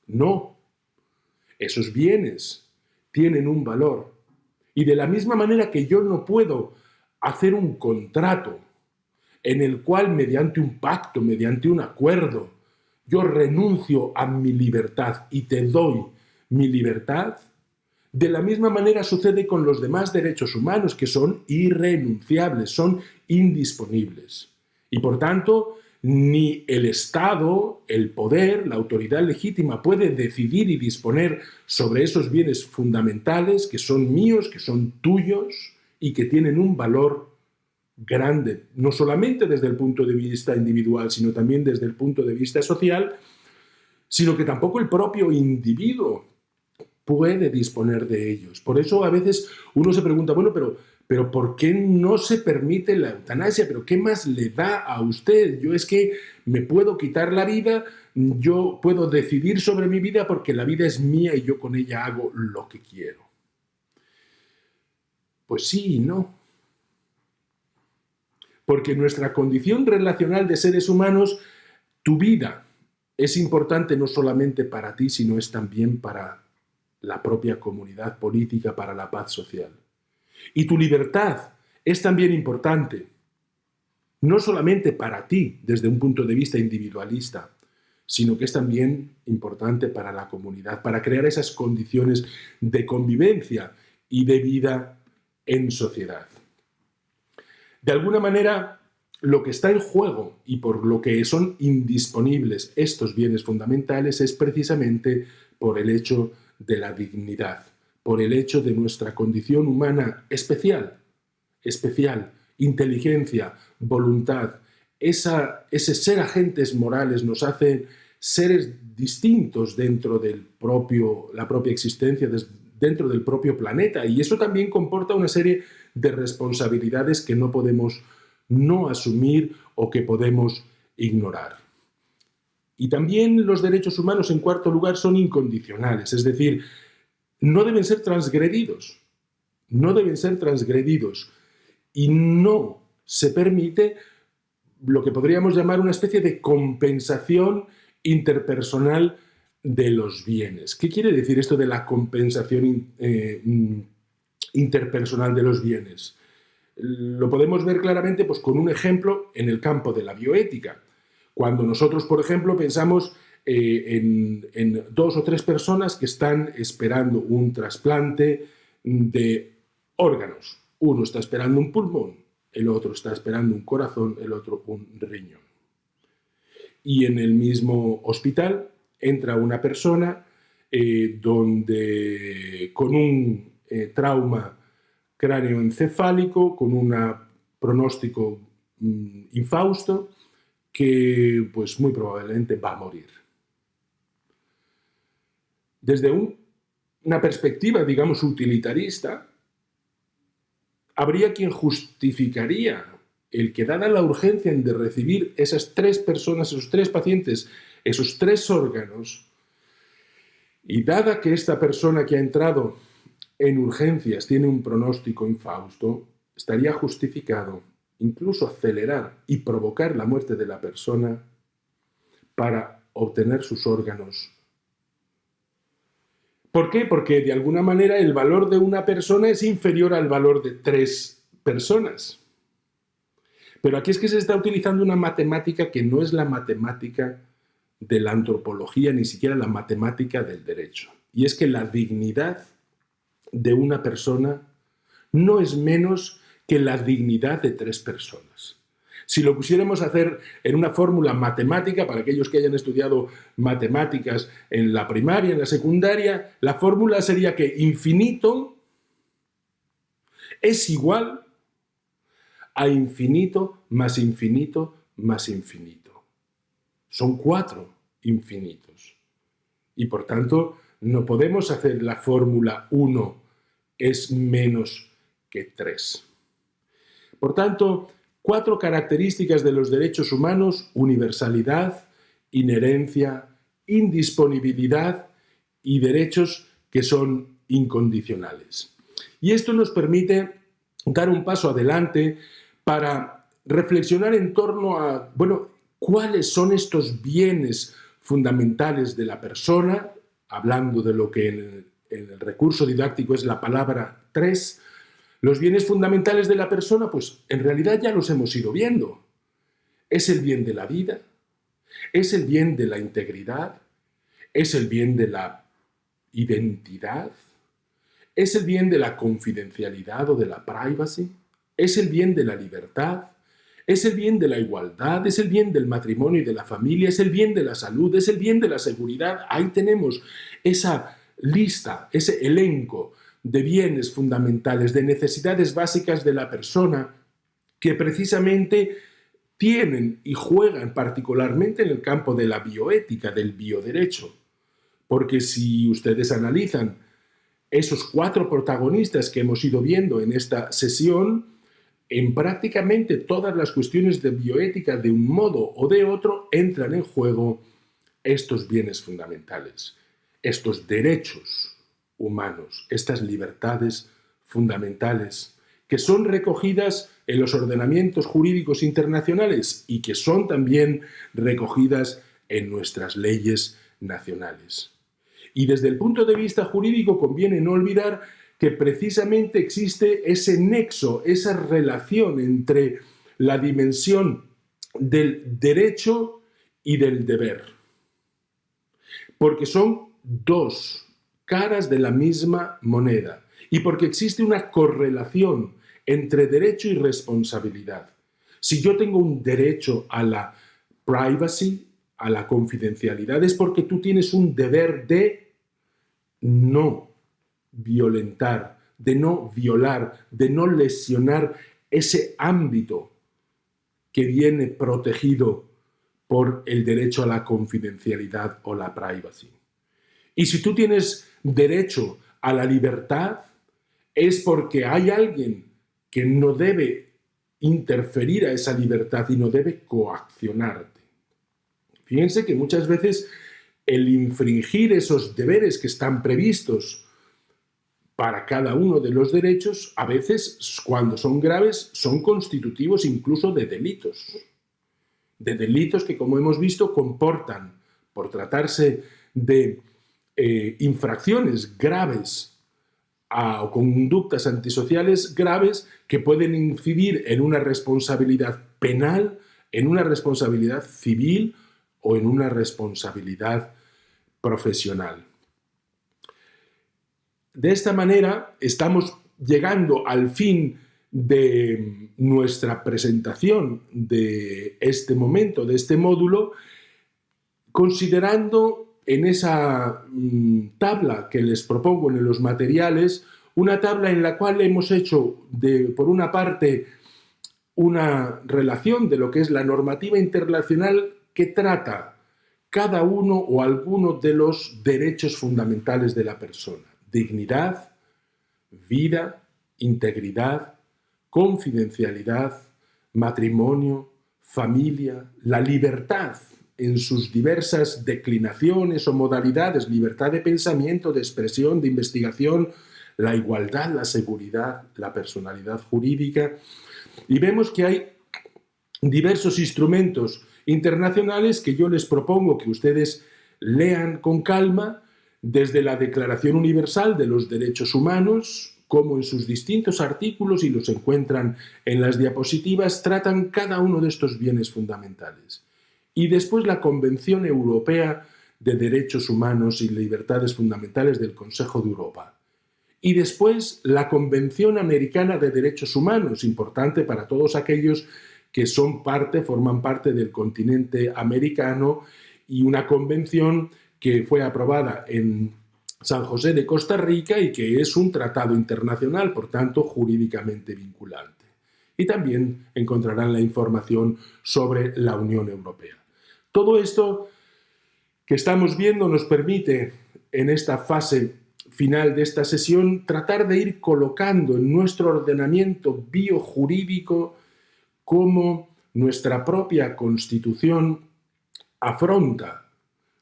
[SPEAKER 1] No, esos bienes tienen un valor. Y de la misma manera que yo no puedo hacer un contrato en el cual mediante un pacto, mediante un acuerdo, yo renuncio a mi libertad y te doy mi libertad, de la misma manera sucede con los demás derechos humanos que son irrenunciables, son indisponibles. Y por tanto, ni el Estado, el poder, la autoridad legítima puede decidir y disponer sobre esos bienes fundamentales que son míos, que son tuyos y que tienen un valor grande, no solamente desde el punto de vista individual, sino también desde el punto de vista social, sino que tampoco el propio individuo puede disponer de ellos. Por eso a veces uno se pregunta, bueno, pero ¿por qué no se permite la eutanasia? ¿Pero qué más le da a usted? Yo es que me puedo quitar la vida, yo puedo decidir sobre mi vida porque la vida es mía y yo con ella hago lo que quiero. Pues sí y no. Porque en nuestra condición relacional de seres humanos, tu vida es importante no solamente para ti, sino es también para la propia comunidad política, para la paz social. Y tu libertad es también importante, no solamente para ti desde un punto de vista individualista, sino que es también importante para la comunidad, para crear esas condiciones de convivencia y de vida en sociedad. De alguna manera, lo que está en juego y por lo que son indisponibles estos bienes fundamentales es precisamente por el hecho de la dignidad, por el hecho de nuestra condición humana especial, inteligencia, voluntad. Ese ser agentes morales nos hace seres distintos dentro de la propia existencia, dentro del propio planeta, y eso también comporta una serie de responsabilidades que no podemos no asumir o que podemos ignorar. Y también los derechos humanos, en cuarto lugar, son incondicionales, es decir, no deben ser transgredidos, y no se permite lo que podríamos llamar una especie de compensación interpersonal de los bienes. ¿Qué quiere decir esto de la compensación interpersonal de los bienes? Lo podemos ver claramente pues, con un ejemplo en el campo de la bioética. Cuando nosotros, por ejemplo, pensamos en 2 o 3 personas que están esperando un trasplante de órganos. Uno está esperando un pulmón, el otro está esperando un corazón, el otro un riñón. Y en el mismo hospital entra una persona con un trauma cráneoencefálico, con un pronóstico infausto, que pues muy probablemente va a morir. Desde una perspectiva, digamos, utilitarista, habría quien justificaría el que, dada la urgencia de recibir esas 3 personas, esos 3 pacientes, esos 3 órganos, y dada que esta persona que ha entrado en urgencias tiene un pronóstico infausto, estaría justificado incluso acelerar y provocar la muerte de la persona para obtener sus órganos. ¿Por qué? Porque de alguna manera el valor de una persona es inferior al valor de 3 personas. Pero aquí es que se está utilizando una matemática que no es la matemática de la antropología, ni siquiera la matemática del derecho. Y es que la dignidad de una persona no es menos que la dignidad de 3 personas. Si lo pusiéramos a hacer en una fórmula matemática, para aquellos que hayan estudiado matemáticas en la primaria, en la secundaria, la fórmula sería que infinito es igual a infinito más infinito más infinito. Son 4 infinitos. Y por tanto, no podemos hacer la fórmula 1 es menos que 3. Por tanto, 4 características de los derechos humanos: universalidad, inherencia, indisponibilidad y derechos que son incondicionales. Y esto nos permite dar un paso adelante para reflexionar en torno a, bueno, cuáles son estos bienes fundamentales de la persona, hablando de lo que en el recurso didáctico es la palabra 3. Los bienes fundamentales de la persona, pues en realidad ya los hemos ido viendo. Es el bien de la vida, es el bien de la integridad, es el bien de la identidad, es el bien de la confidencialidad o de la privacy, es el bien de la libertad, Es el bien de la igualdad, es el bien del matrimonio y de la familia, es el bien de la salud, es el bien de la seguridad. Ahí tenemos esa lista, ese elenco de bienes fundamentales, de necesidades básicas de la persona que precisamente tienen y juegan particularmente en el campo de la bioética, del bioderecho. Porque si ustedes analizan esos 4 protagonistas que hemos ido viendo en esta sesión, en prácticamente todas las cuestiones de bioética, de un modo o de otro, entran en juego estos bienes fundamentales, estos derechos humanos, estas libertades fundamentales, que son recogidas en los ordenamientos jurídicos internacionales y que son también recogidas en nuestras leyes nacionales. Y desde el punto de vista jurídico conviene no olvidar que precisamente existe ese nexo, esa relación entre la dimensión del derecho y del deber. Porque son 2 caras de la misma moneda y porque existe una correlación entre derecho y responsabilidad. Si yo tengo un derecho a la privacy, a la confidencialidad, es porque tú tienes un deber de no violentar, de no violar, de no lesionar ese ámbito que viene protegido por el derecho a la confidencialidad o la privacy. Y si tú tienes derecho a la libertad, es porque hay alguien que no debe interferir a esa libertad y no debe coaccionarte. Fíjense que muchas veces el infringir esos deberes que están previstos para cada uno de los derechos, a veces, cuando son graves, son constitutivos incluso de delitos. De delitos que, como hemos visto, comportan, por tratarse de infracciones graves o conductas antisociales graves que pueden incidir en una responsabilidad penal, en una responsabilidad civil o en una responsabilidad profesional. De esta manera estamos llegando al fin de nuestra presentación de este momento, de este módulo, considerando en esa tabla que les propongo en los materiales, una tabla en la cual hemos hecho, por una parte, una relación de lo que es la normativa internacional que trata cada uno o alguno de los derechos fundamentales de la persona. Dignidad, vida, integridad, confidencialidad, matrimonio, familia, la libertad en sus diversas declinaciones o modalidades, libertad de pensamiento, de expresión, de investigación, la igualdad, la seguridad, la personalidad jurídica. Y vemos que hay diversos instrumentos internacionales que yo les propongo que ustedes lean con calma, desde la Declaración Universal de los Derechos Humanos, como en sus distintos artículos, y los encuentran en las diapositivas, tratan cada uno de estos bienes fundamentales. Y después la Convención Europea de Derechos Humanos y Libertades Fundamentales del Consejo de Europa. Y después la Convención Americana de Derechos Humanos, importante para todos aquellos que forman parte del continente americano, y una convención que fue aprobada en San José de Costa Rica y que es un tratado internacional, por tanto, jurídicamente vinculante. Y también encontrarán la información sobre la Unión Europea. Todo esto que estamos viendo nos permite, en esta fase final de esta sesión, tratar de ir colocando en nuestro ordenamiento biojurídico cómo nuestra propia Constitución afronta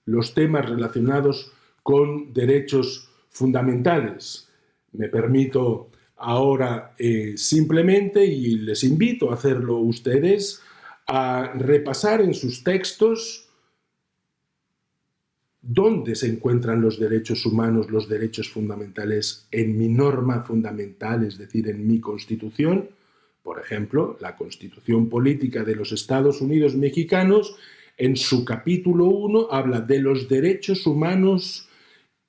[SPEAKER 1] los temas relacionados con derechos fundamentales. Me permito ahora simplemente, y les invito a hacerlo ustedes, a repasar en sus textos dónde se encuentran los derechos humanos, los derechos fundamentales en mi norma fundamental, es decir, en mi Constitución. Por ejemplo, la Constitución Política de los Estados Unidos Mexicanos, en su capítulo 1, habla de los derechos humanos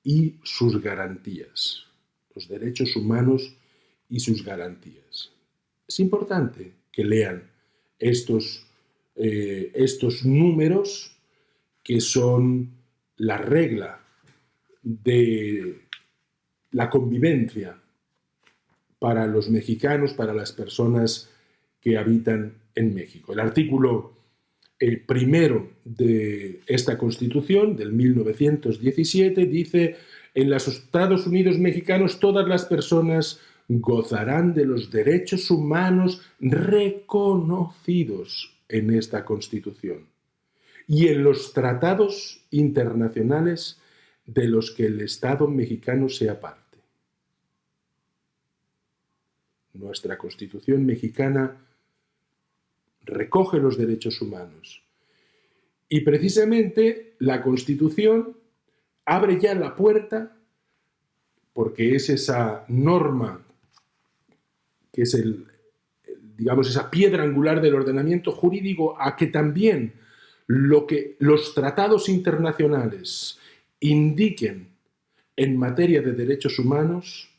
[SPEAKER 1] y sus garantías. Los derechos humanos y sus garantías. Es importante que lean estos números que son la regla de la convivencia para los mexicanos, para las personas que habitan en México. El artículo primero de esta Constitución, del 1917, dice: en los Estados Unidos mexicanos todas las personas gozarán de los derechos humanos reconocidos en esta Constitución y en los tratados internacionales de los que el Estado mexicano sea parte. Nuestra Constitución mexicana recoge los derechos humanos. Y precisamente la Constitución abre ya la puerta, porque es esa norma que es digamos, esa piedra angular del ordenamiento jurídico, a que también lo que los tratados internacionales indiquen en materia de derechos humanos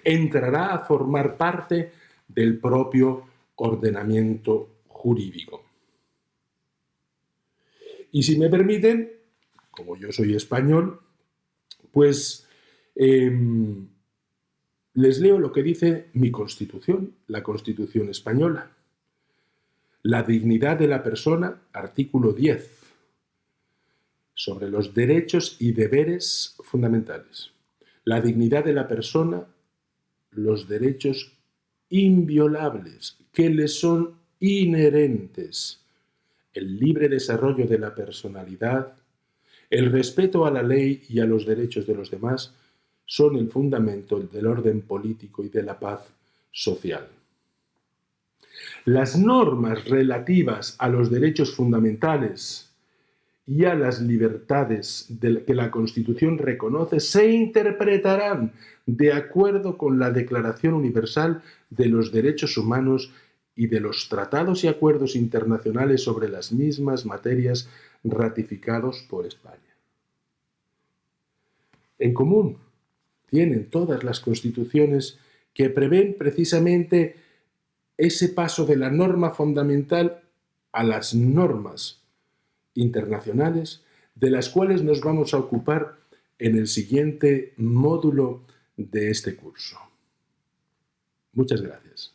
[SPEAKER 1] entrará a formar parte del propio ordenamiento jurídico. Y si me permiten, como yo soy español, pues les leo lo que dice mi Constitución, la Constitución española. La dignidad de la persona, artículo 10, sobre los derechos y deberes fundamentales. La dignidad de la persona, los derechos inviolables que le son inherentes, el libre desarrollo de la personalidad, el respeto a la ley y a los derechos de los demás son el fundamento del orden político y de la paz social. Las normas relativas a los derechos fundamentales y a las libertades que la Constitución reconoce se interpretarán de acuerdo con la Declaración Universal de los Derechos Humanos y de los tratados y acuerdos internacionales sobre las mismas materias ratificados por España. En común tienen todas las constituciones que prevén precisamente ese paso de la norma fundamental a las normas internacionales, de las cuales nos vamos a ocupar en el siguiente módulo de este curso. Muchas gracias.